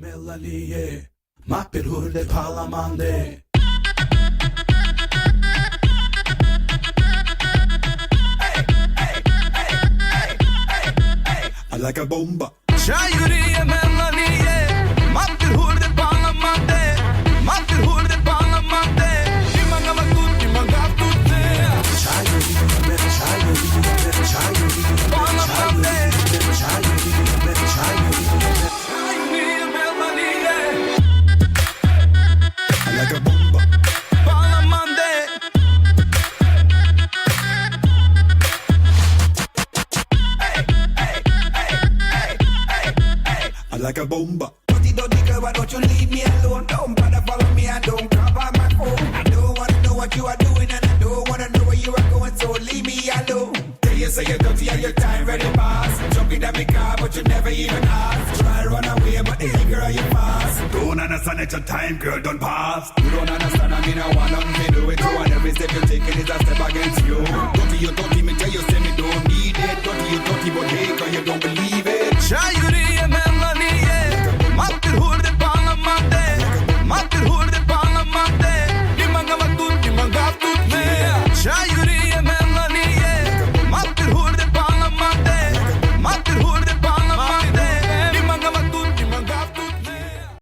Melanie, mappir hurde palamande. I like a bomba. Şairiye Melanie, mappir hurde palamande, mappir hurde palamande. Imanga tutti, imanga tutte. Palamande. Şairiye Melanie, I like a bomba. palamande. I like a bomba. Dirty girl, why don't you leave me alone? Don't bother follow me and don't cover my phone. I don't wanna know what you are doing and I don't wanna know where you are going, so leave me alone. Tell you say you're dirty and your time ready pass. Jumping at me car, but you never even ask. Try run away, but hey girl, you fast. Don't understand that your time, girl, don't pass. You don't understand, I mean I want nothing to do with you, and every step you take it is a